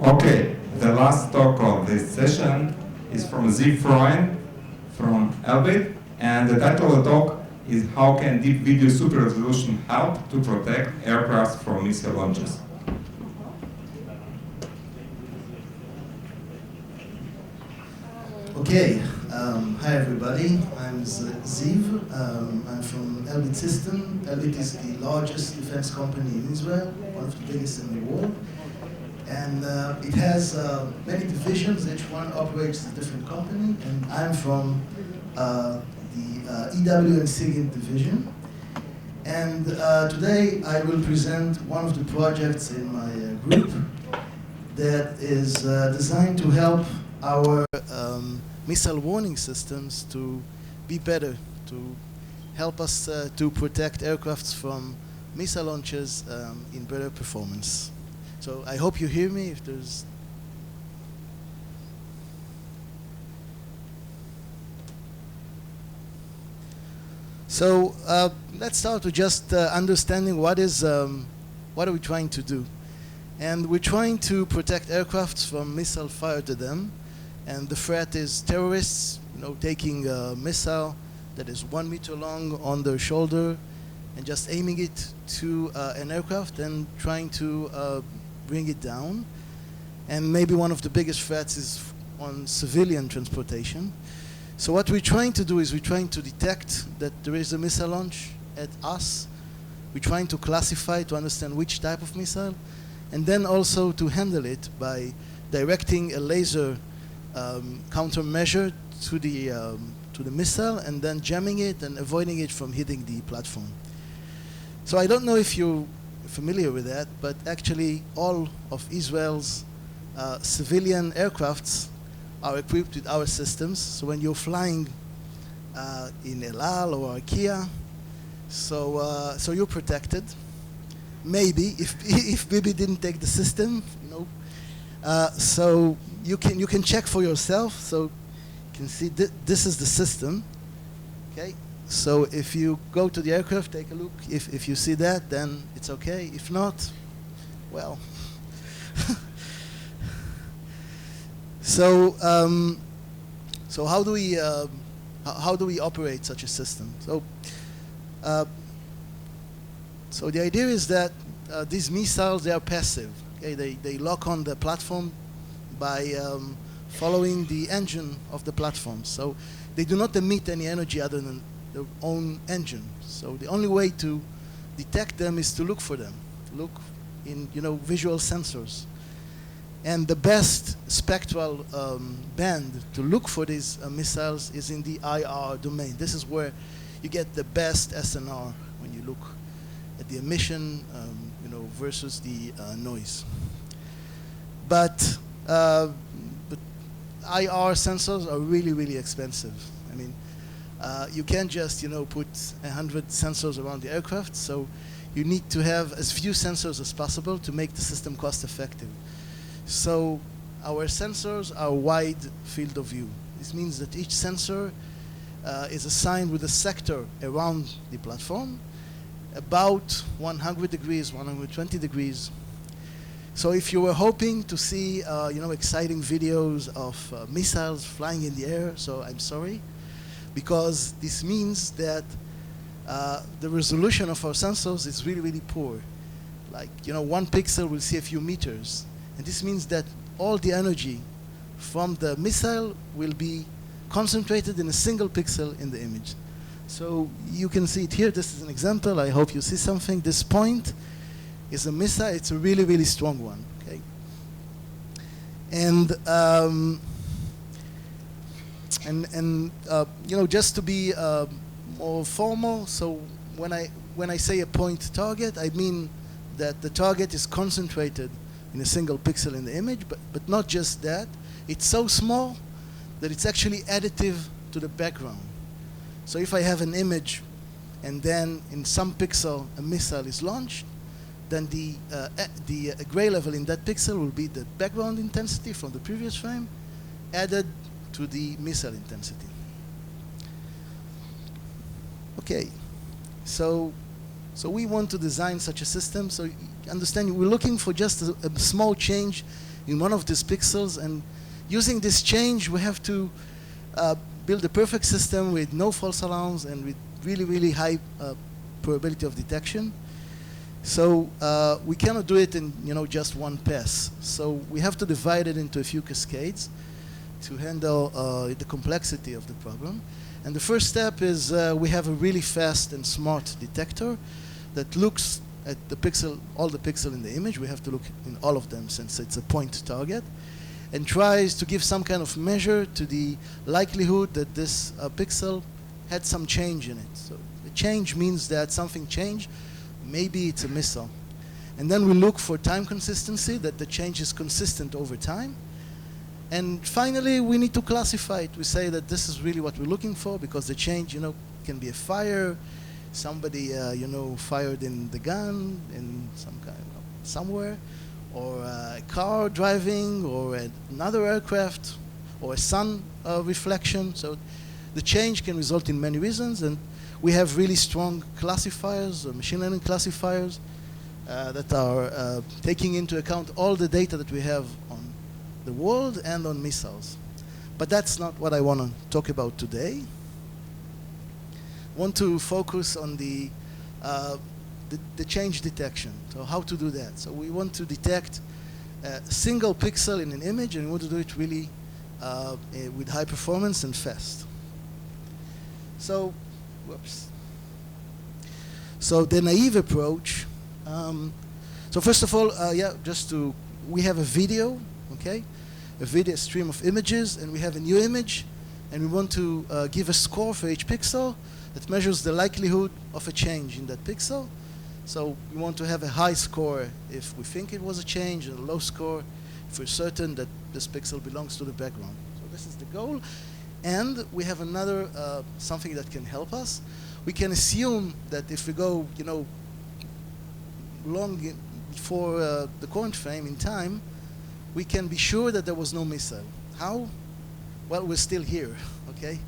Okay, the last talk of this session is from Freund from Elbit, and the title of the talk is How Can Deep Video Super Resolution Help to Protect Aircraft from Missile Launches? Okay, hi everybody, I'm Ziv, I'm from Elbit System. Elbit is the largest defense company in Israel, one of the biggest in the world. And it has many divisions, each one operates a different company, and I'm from the EW and SIGINT division. And today I will present one of the projects in my group that is designed to help our missile warning systems to be better, to help us to protect aircrafts from missile launches in better performance. So I hope you hear me. If there's So let's start with just understanding what are we trying to do. And we're trying to protect aircrafts from missile fire to them. And the threat is terrorists, taking a missile that is 1 meter long on their shoulder and just aiming it to an aircraft and trying to bring it down. And maybe one of the biggest threats is on civilian transportation. So what we're trying to do is we're trying to detect that there is a missile launch at us. We're trying to classify, to understand which type of missile, and then also to handle it by directing a laser countermeasure to the missile and then jamming it and avoiding it from hitting the platform. So I don't know if you're familiar with that, but actually all of Israel's civilian aircrafts are equipped with our systems. So when you're flying in El Al or Arkia, so you're protected. Maybe if Bibi didn't take the system, so you can check for yourself. So you can see this is the system. Okay. So if you go to the aircraft, take a look. If you see that, then it's okay. If not, well. So how do we operate such a system? So the idea is that these missiles, they are passive. Okay, they lock on the platform by following the engine of the platform. So they do not emit any energy other than their own engine. So the only way to detect them is to look for them, look in visual sensors. And the best spectral band to look for these missiles is in the IR domain. This is where you get the best SNR when you look at the emission, versus the noise. But IR sensors are really, really expensive. I mean, you can't just put 100 sensors around the aircraft. So you need to have as few sensors as possible to make the system cost effective. So our sensors are wide field of view. This means that each sensor is assigned with a sector around the platform, about 100 degrees, 120 degrees. So if you were hoping to see exciting videos of missiles flying in the air, so I'm sorry, because this means that the resolution of our sensors is really, really poor. Like, 1 pixel will see a few meters. And this means that all the energy from the missile will be concentrated in a single pixel in the image. So you can see it here. This is an example. I hope you see something. This point is a missile. It's a really, really strong one. Okay. And just to be more formal. So when I say a point target, I mean that the target is concentrated in a single pixel in the image, but not just that. It's so small that it's actually additive to the background. So if I have an image and then in some pixel a missile is launched, then the gray level in that pixel will be the background intensity from the previous frame added to the missile intensity. Okay, so we want to design such a system. So understand, we're looking for just a small change in one of these pixels, and using this change, we have to build a perfect system with no false alarms and with really, really high probability of detection. So we cannot do it in just one pass. So we have to divide it into a few cascades to handle the complexity of the problem. And the first step is we have a really fast and smart detector that looks at the pixel, all the pixels in the image. We have to look in all of them since it's a point target, and tries to give some kind of measure to the likelihood that this pixel had some change in it. So the change means that something changed. Maybe it's a missile. And then we look for time consistency, that the change is consistent over time. And finally, we need to classify it. We say that this is really what we're looking for, because the change, can be a fire, somebody, fired in the gun in somewhere, or a car driving, or another aircraft, or a sun reflection. So the change can result in many reasons, and we have really strong classifiers, machine learning classifiers, that are taking into account all the data that we have on the world and on missiles. But that's not what I want to talk about today. I want to focus on the change detection. So how to do that? So we want to detect a single pixel in an image, and we want to do it really with high performance and fast. So, whoops. So the naive approach. So first of all, we have a video, okay? A video stream of images, and we have a new image, and we want to give a score for each pixel that measures the likelihood of a change in that pixel. So we want to have a high score if we think it was a change, and a low score if we're certain that this pixel belongs to the background. So this is the goal. And we have another something that can help us. We can assume that if we go, long before the current frame in time, we can be sure that there was no missile. How? Well, we're still here, okay?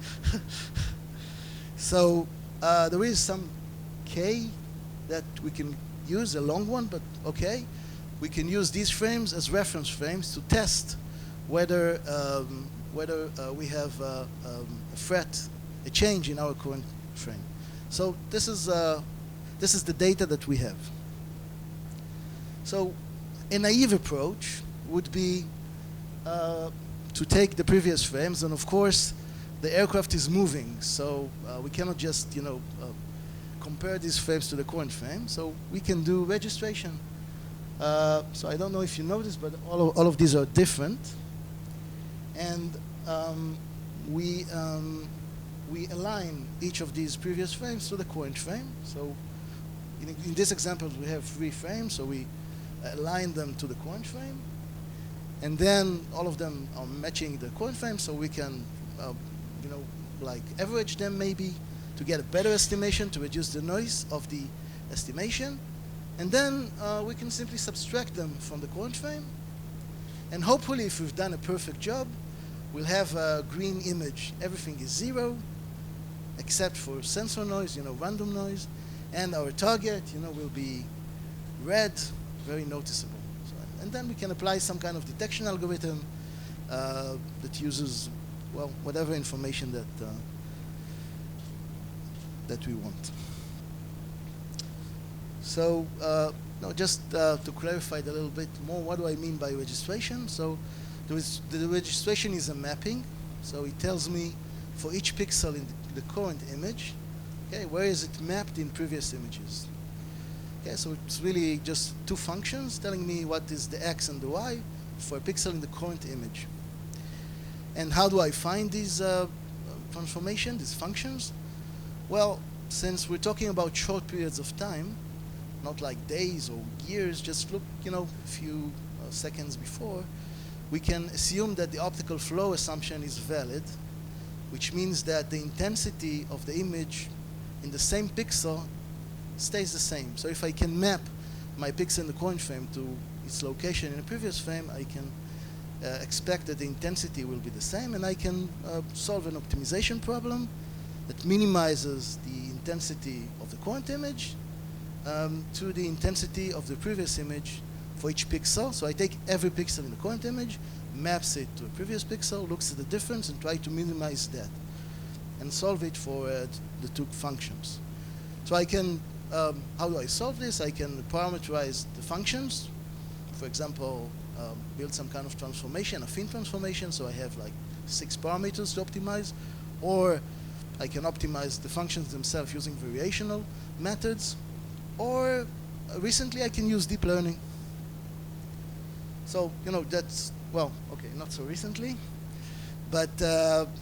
So there is some K that we can use, a long one, but okay. We can use these frames as reference frames to test whether we have a threat, a change in our current frame. So this is the data that we have. So a naive approach would be to take the previous frames, and of course the aircraft is moving, so we cannot just compare these frames to the current frame. So we can do registration. So I don't know if you noticed, but all of these are different, and we align each of these previous frames to the current frame. So in this example, we have 3 frames, so we align them to the current frame, and then all of them are matching the current frame, so we can like average them maybe to get a better estimation, to reduce the noise of the estimation, and then we can simply subtract them from the current frame, and hopefully, if we've done a perfect job, we'll have a green image. Everything is 0 except for sensor noise, random noise, and our target will be red, very noticeable. So, and then we can apply some kind of detection algorithm that uses, well, whatever information that we want. So just to clarify it a little bit more, what do I mean by registration? So the registration is a mapping. So it tells me for each pixel in the current image, okay, where is it mapped in previous images? Okay, so it's really just 2 functions telling me what is the x and the y for a pixel in the current image. And how do I find these transformations, these functions? Well, since we're talking about short periods of time, not like days or years, just look, a few seconds before, we can assume that the optical flow assumption is valid, which means that the intensity of the image in the same pixel stays the same. So if I can map my pixel in the current frame to its location in a previous frame, I can expect that the intensity will be the same, and I can solve an optimization problem that minimizes the intensity of the current image to the intensity of the previous image for each pixel. So I take every pixel in the current image, maps it to a previous pixel, looks at the difference, and try to minimize that, and solve it for the two functions. So I can, how do I solve this? I can parameterize the functions. For example, build some kind of transformation, a affine transformation, so I have like 6 parameters to optimize. Or I can optimize the functions themselves using variational methods. Or recently I can use deep learning. So, you know, that's, well, okay, not so recently. But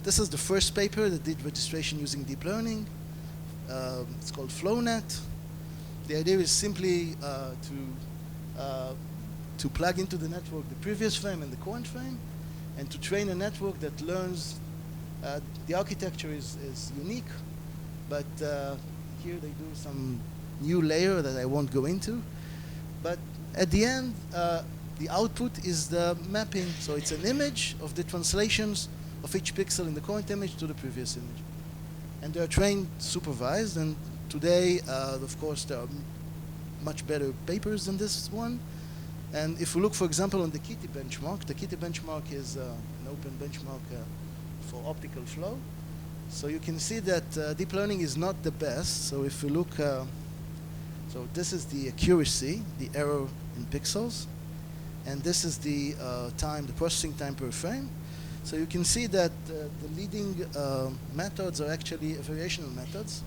this is the first paper that did registration using deep learning. It's called FlowNet. The idea is simply to plug into the network the previous frame and the current frame, and to train a network that learns. The architecture is unique, but here they do some new layer that I won't go into. But at the end, the output is the mapping. So it's an image of the translations of each pixel in the current image to the previous image. And they are trained supervised, and today, of course, there are much better papers than this one. And if we look, for example, on the Kitty benchmark, the Kitty benchmark is an open benchmark for optical flow. So you can see that deep learning is not the best. So if we look, so this is the accuracy, the error in pixels, and this is the time, the processing time per frame. So you can see that the leading methods are actually variational methods,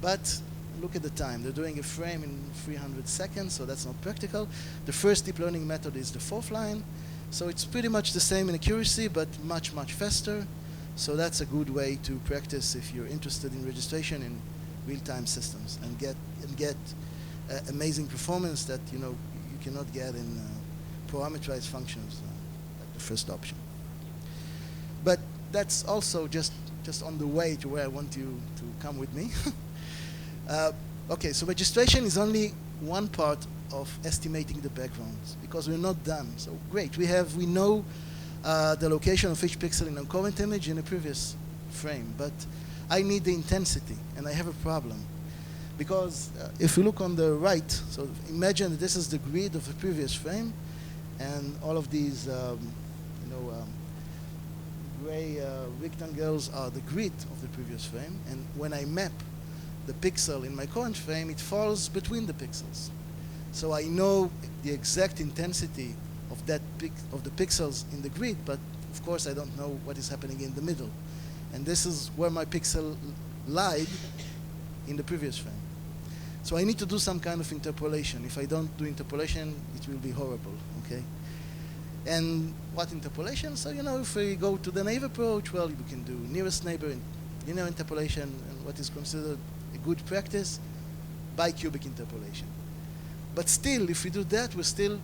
but look at the time. They're doing a frame in 300 seconds, so that's not practical. The first deep learning method is the 4th line. So it's pretty much the same in accuracy, but much, much faster. So that's a good way to practice if you're interested in registration in real-time systems and get amazing performance that you cannot get in parameterized functions, like the first option. But that's also just on the way to where I want you to come with me. Okay, so registration is only one part of estimating the backgrounds because we're not done. So great, we know the location of each pixel in a current image in a previous frame, but I need the intensity, and I have a problem. Because if you look on the right, so imagine that this is the grid of the previous frame, and all of these gray rectangles are the grid of the previous frame, and when I map the pixel in my current frame, it falls between the pixels. So I know the exact intensity of the pixels in the grid, but of course I don't know what is happening in the middle. And this is where my pixel lied in the previous frame. So I need to do some kind of interpolation. If I don't do interpolation, it will be horrible, okay? And what interpolation? So, if we go to the naive approach, well, we can do nearest neighbor and linear interpolation, and what is considered a good practice, bicubic interpolation. But still, if we do that, we're still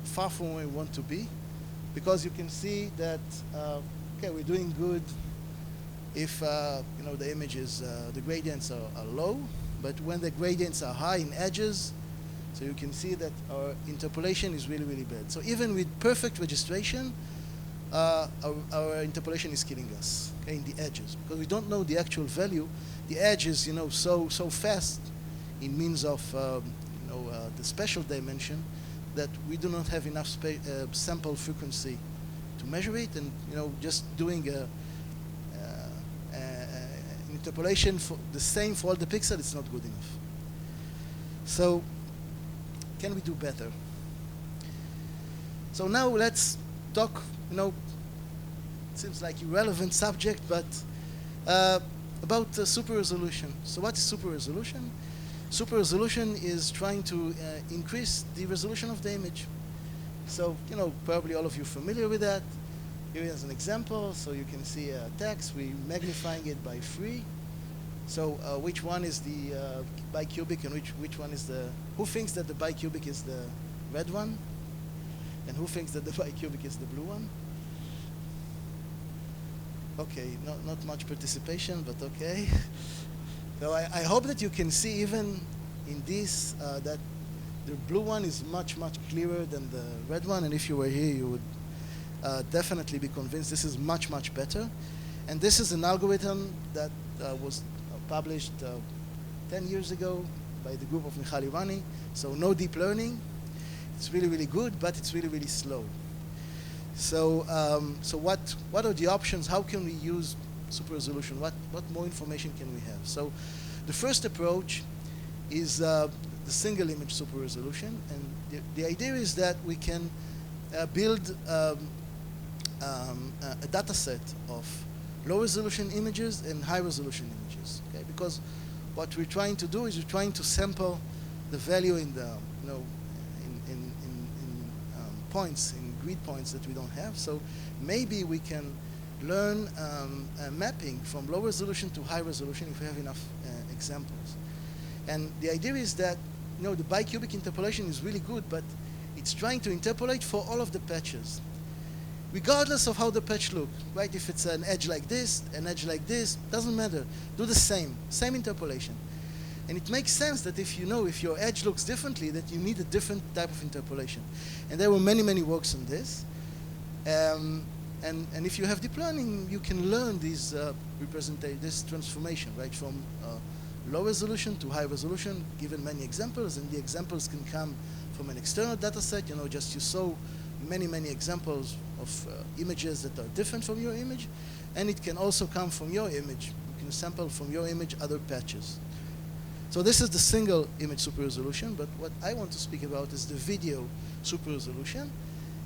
far from where we want to be, because you can see that, okay, we're doing good if, the images, the gradients are low, but when the gradients are high in edges, so you can see that our interpolation is really, really bad. So even with perfect registration, our interpolation is killing us, okay, in the edges, because we don't know the actual value. The edge is, so fast in means of, the spatial dimension that we do not have enough sample frequency to measure it, and just doing an interpolation for the same for all the pixels, it's not good enough. So can we do better? So now let's talk, it seems like irrelevant subject, but about super resolution. So what is super resolution? Super resolution is trying to increase the resolution of the image. So, probably all of you are familiar with that. Here is an example. So you can see text. We're magnifying it by 3. So which one is the bicubic, and which one is who thinks that the bicubic is the red one? And who thinks that the bicubic is the blue one? Okay, not much participation, but okay. So I hope that you can see even in this that the blue one is much, much clearer than the red one. And if you were here, you would definitely be convinced this is much, much better. And this is an algorithm that was published 10 years ago by the group of Michal Irani. So no deep learning. It's really, really good, but it's really, really slow. So, so what are the options? How can we use super resolution? What more information can we have? So the first approach is the single image super resolution. And the idea is that we can build a data set of low resolution images and high resolution images. Okay? Because what we're trying to do is we're trying to sample the value in the, in points, in grid points that we don't have. So maybe we can learn mapping from low resolution to high resolution if we have enough examples. And the idea is that the bicubic interpolation is really good, but it's trying to interpolate for all of the patches, regardless of how the patch looks, right? If it's an edge like this, an edge like this, doesn't matter. Do the same interpolation. And it makes sense that if your edge looks differently, that you need a different type of interpolation. And there were many, many works on this. And if you have deep learning, you can learn these this transformation, right, from low resolution to high resolution, given many examples. And the examples can come from an external data set. Just you saw many, many examples of images that are different from your image. And it can also come from your image. You can sample from your image other patches. So this is the single image super resolution, but what I want to speak about is the video super resolution.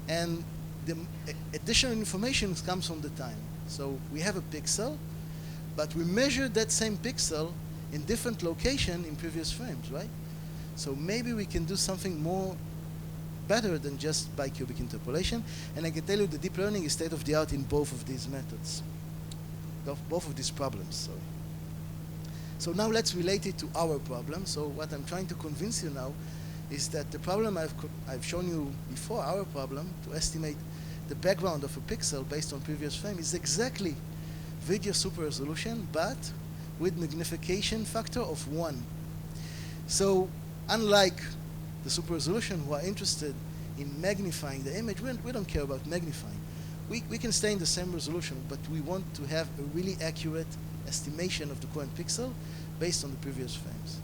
And the additional information comes from the time. So we have a pixel, but we measure that same pixel in different location in previous frames, right? So maybe we can do something more better than just bicubic interpolation. And I can tell you the deep learning is state of the art in both of these methods, both of these problems. So now let's relate it to our problem. So what I'm trying to convince you now is that the problem I've shown you before, our problem, to estimate the background of a pixel based on previous frame, is exactly video super resolution, but with magnification factor of 1. So unlike the super resolution who are interested in magnifying the image, we don't care about magnifying. We can stay in the same resolution, but we want to have a really accurate estimation of the current pixel based on the previous frames.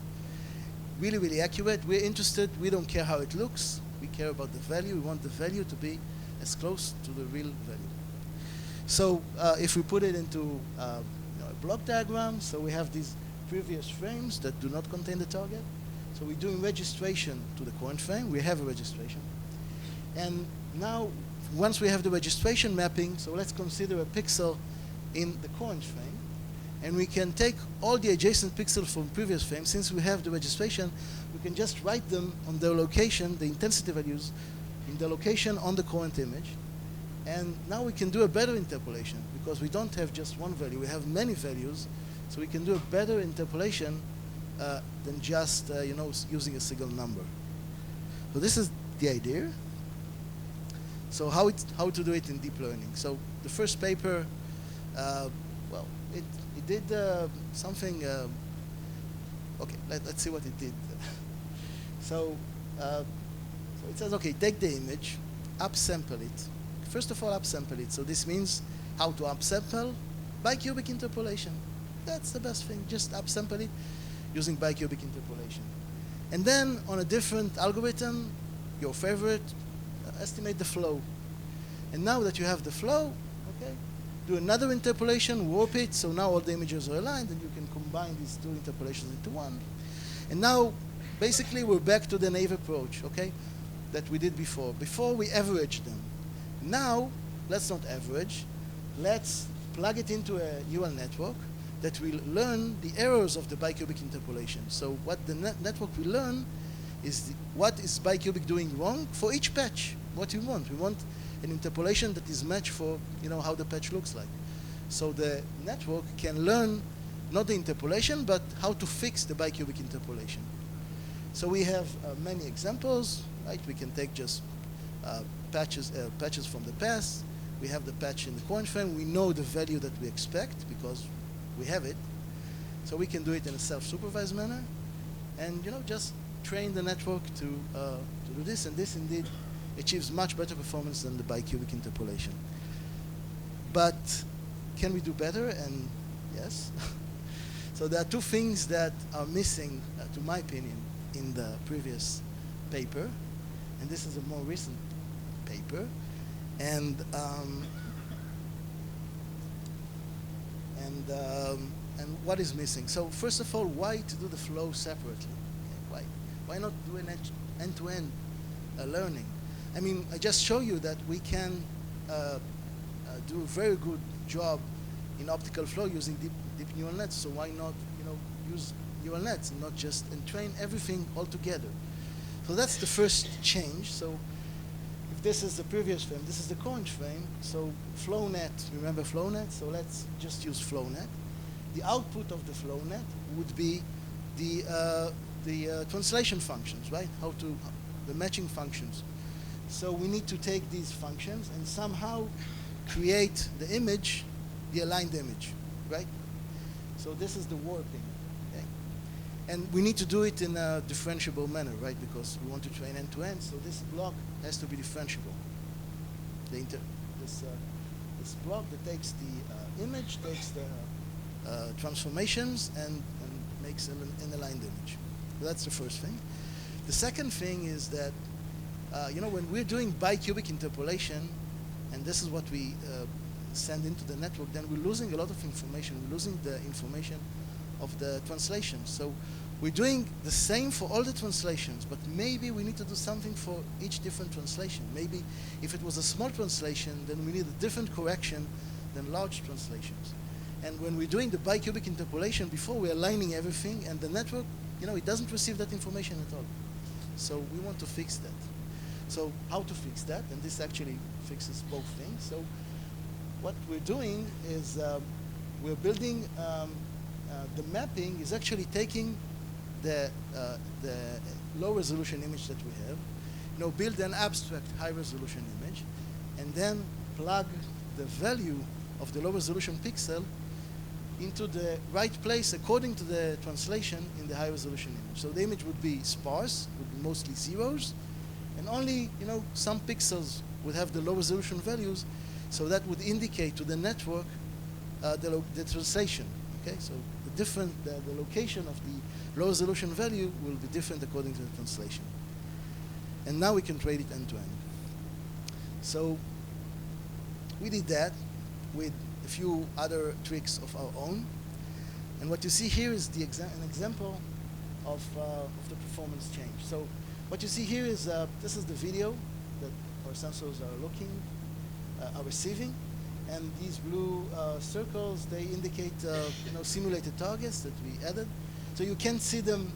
Really, really accurate. We're interested. We don't care how it looks. We care about the value. We want the value to be as close to the real value. So if we put it into a block diagram, so we have these previous frames that do not contain the target. So we're doing registration to the current frame. We have a registration. And now, once we have the registration mapping, so let's consider a pixel in the current frame. And we can take all the adjacent pixels from previous frames. Since we have the registration, we can just write them on their location, the intensity values, in the location on the current image. And now we can do a better interpolation, because we don't have just one value. We have many values. So we can do a better interpolation than just using a single number. So this is the idea. So how to do it in deep learning. So the first paper, well, it did something. Okay, let's see what it did. So it says, okay, take the image, upsample it. First of all, upsample it. So this means how to upsample bicubic interpolation. That's the best thing. Just upsample it using bicubic interpolation. And then on a different algorithm, your favorite, estimate the flow. And now that you have the flow, okay, do another interpolation, warp it, so now all the images are aligned, and you can combine these two interpolations into one. And now, basically, we're back to the naive approach, okay, that we did before. Before, we averaged them. Now, let's not average. Let's plug it into a neural network that will learn the errors of the bicubic interpolation. So what the network will learn is what is bicubic doing wrong for each patch, what we want. We want an interpolation that is matched for how the patch looks like. So the network can learn not the interpolation, but how to fix the bicubic interpolation. So we have many examples, right? We can take just patches from the past. We have the patch in the current frame. We know the value that we expect because we have it. So we can do it in a self-supervised manner, and just train the network to do this, and this indeed achieves much better performance than the bicubic interpolation. But can we do better? And yes. So there are two things that are missing, to my opinion, in the previous paper. and this is a more recent paper. And what is missing? So first of all, why to do the flow separately? Okay, why not do an end-to-end learning? I mean, I just show you that we can do a very good job in optical flow using deep neural nets. So why not, use neural nets and not just and train everything all together? So that's the first change. So if this is the previous frame, this is the current frame. So FlowNet, remember FlowNet? So let's just use FlowNet. The output of the FlowNet would be the translation functions, right? The matching functions. So we need to take these functions and somehow create the image, the aligned image, right? So this is the warping, okay? And we need to do it in a differentiable manner, right? Because we want to train end-to-end, so this block has to be differentiable. This block that takes the image, takes the transformations, and makes an aligned image. So that's the first thing. The second thing is that, when we're doing bicubic interpolation, and this is what we send into the network, then we're losing a lot of information. We're losing the information of the translation. So we're doing the same for all the translations, but maybe we need to do something for each different translation. Maybe if it was a small translation, then we need a different correction than large translations. And when we're doing the bicubic interpolation, before we're aligning everything, and the network, it doesn't receive that information at all. So we want to fix that. So how to fix that? And this actually fixes both things. So what we're doing is we're building, the mapping is actually taking the low resolution image that we have, build an abstract high resolution image, and then plug the value of the low resolution pixel into the right place according to the translation in the high resolution image. So the image would be sparse, would be mostly zeros, and only some pixels would have the low resolution values, so that would indicate to the network the translation. Okay, so the location of the low resolution value will be different according to the translation. And now we can trade it end to end. So we did that with a few other tricks of our own. And what you see here is an example of the performance change. So what you see here is, this is the video that our sensors are receiving. And these blue circles, they indicate simulated targets that we added. So you can see them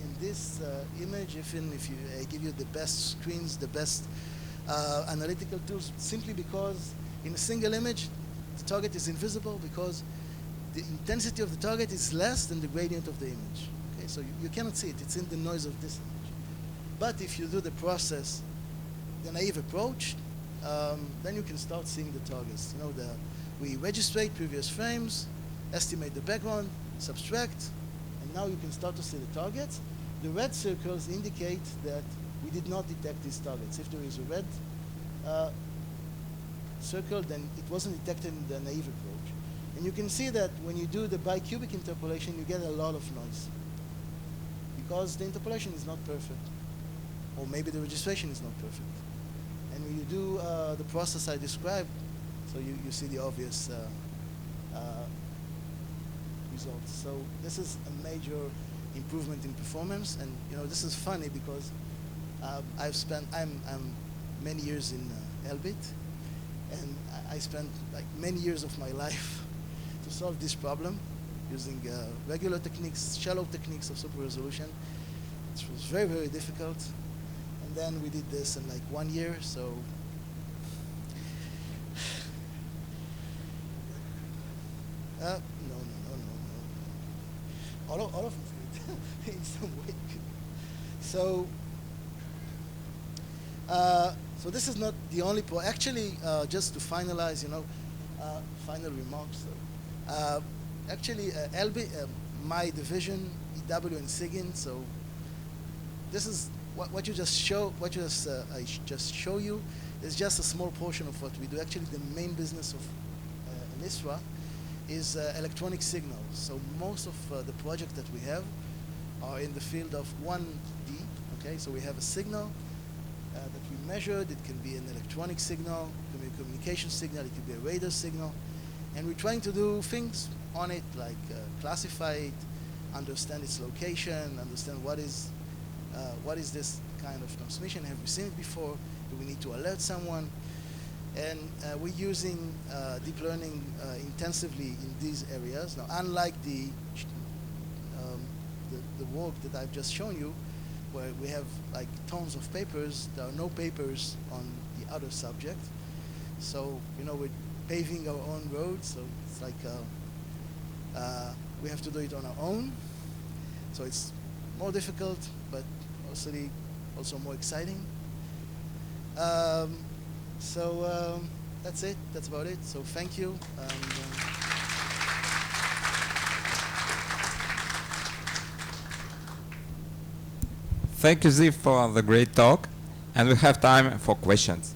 in this image, even if I give you the best screens, the best analytical tools, simply because in a single image, the target is invisible because the intensity of the target is less than the gradient of the image. Okay, so you cannot see it. It's in the noise of this image. But if you do the process, the naive approach, then you can start seeing the targets. We register previous frames, estimate the background, subtract, and now you can start to see the targets. The red circles indicate that we did not detect these targets. If there is a red circle, then it wasn't detected in the naive approach. And you can see that when you do the bicubic interpolation, you get a lot of noise because the interpolation is not perfect, or maybe the registration is not perfect. And when you do the process I described, so you see the obvious results. So this is a major improvement in performance, and this is funny because I'm many years in Elbit, and I spent like many years of my life to solve this problem using regular techniques, shallow techniques of super resolution. It was very, very difficult. And then we did this in like 1 year, so no. All of it in some way. So so this is not the only point. Actually, just to finalize, final remarks. Actually, Elbit, my division, EW and SIGINT. So this is what you just show. What I just show you is just a small portion of what we do. Actually, the main business of Elisra is electronic signals. So most of the projects that we have are in the field of 1D. Okay, so we have a signal that be measured. It can be an electronic signal, it can be a communication signal, it can be a radar signal. And we're trying to do things on it, like classify it, understand its location, understand what is this kind of transmission. Have we seen it before? Do we need to alert someone? And we're using deep learning intensively in these areas. Now, unlike the work that I've just shown you, where we have like tons of papers, there are no papers on the other subject. So, you know, we're paving our own road, so it's like we have to do it on our own. So it's more difficult, but also more exciting. That's it. That's about it. So thank you. Thank you, Ziv, for the great talk. And we have time for questions.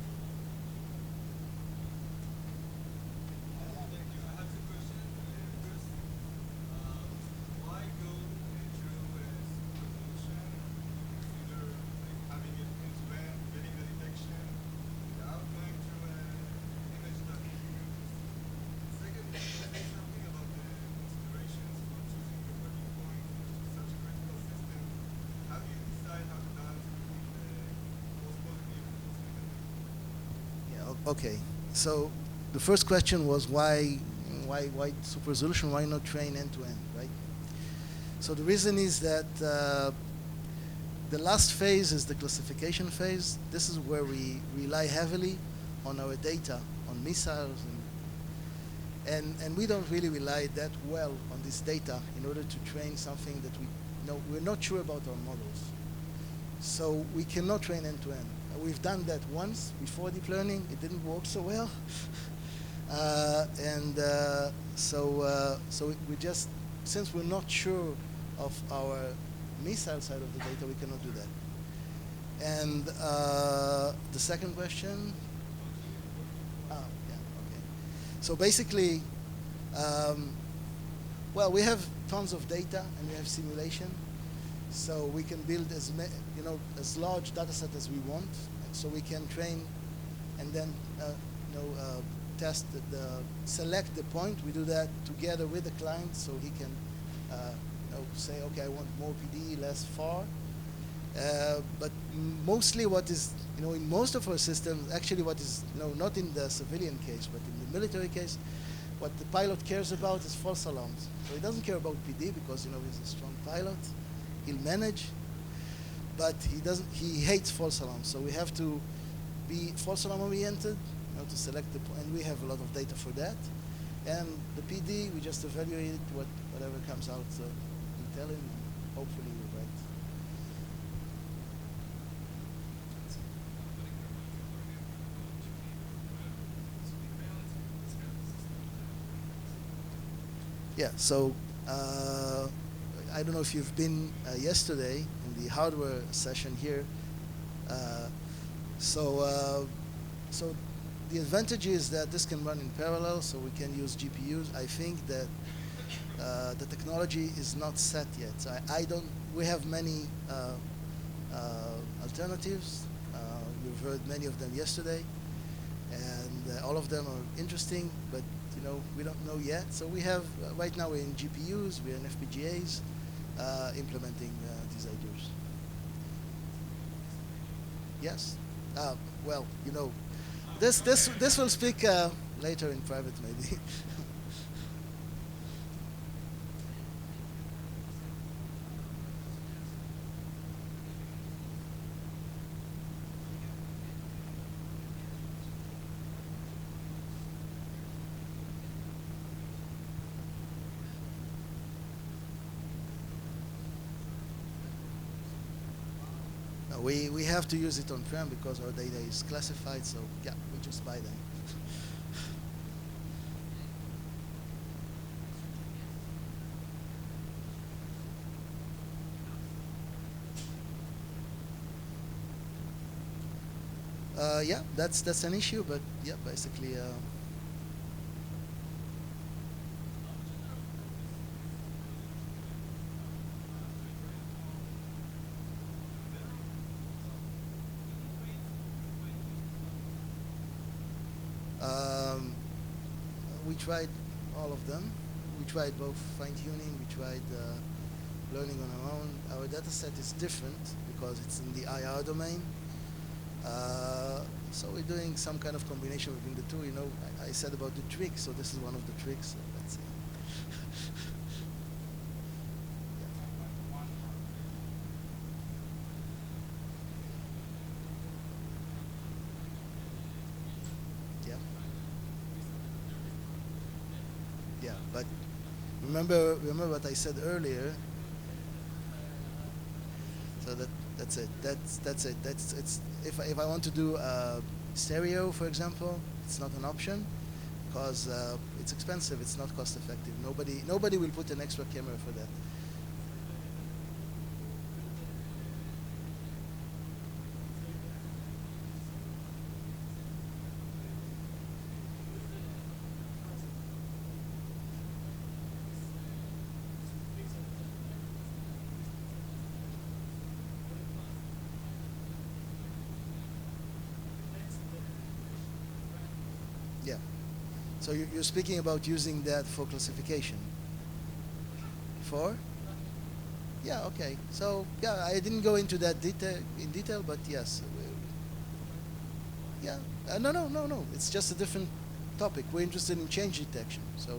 Okay, so the first question was why super resolution? Why not train end to end, right? So the reason is that the last phase is the classification phase. This is where we rely heavily on our data, on missiles, and we don't really rely that well on this data in order to train something that we're not sure about our models. So we cannot train end to end. We've done that once before deep learning. It didn't work so well. So we just, since we're not sure of our missile side of the data, we cannot do that. And the second question? Oh, yeah, okay. So basically, well, we have tons of data and we have simulation. So we can build as large data set as we want. So we can train and then test select the point. We do that together with the client, so he can say, okay, I want more PD, less FAR. But mostly what is, in most of our systems, actually what is, not in the civilian case, but in the military case, what the pilot cares about is false alarms. So he doesn't care about PD because, he's a strong pilot. He'll manage, but he hates false alarms. So we have to be false alarm oriented, to select the point, and we have a lot of data for that. And the PD, we just evaluate whatever comes out. So we tell him, hopefully we're right. Yeah, so I don't know if you've been yesterday in the hardware session here. So the advantage is that this can run in parallel, so we can use GPUs. I think that the technology is not set yet. So we have many alternatives. You've heard many of them yesterday, and all of them are interesting, but we don't know yet. So we have, right now we're in GPUs, we're in FPGAs, implementing these ideas. Yes. Well, this will speak later in private, maybe. We have to use it on-prem because our data is classified, so yeah, we just buy them. Yeah, that's an issue, but yeah, basically. we tried all of them. We tried both fine-tuning, we tried learning on our own. Our data set is different because it's in the IR domain. So we're doing some kind of combination between the two. You know, I said about the tricks, so this is one of the tricks. So let's see. Yeah, but remember what I said earlier. So that's it. That's it. It's if I want to do stereo, for example, it's not an option because it's expensive. It's not cost effective. Nobody will put an extra camera for that. Yeah. So you're speaking about using that for classification. For? Yeah. Okay. So yeah, I didn't go into that in detail, but yes. Yeah. No. It's just a different topic. We're interested in change detection. So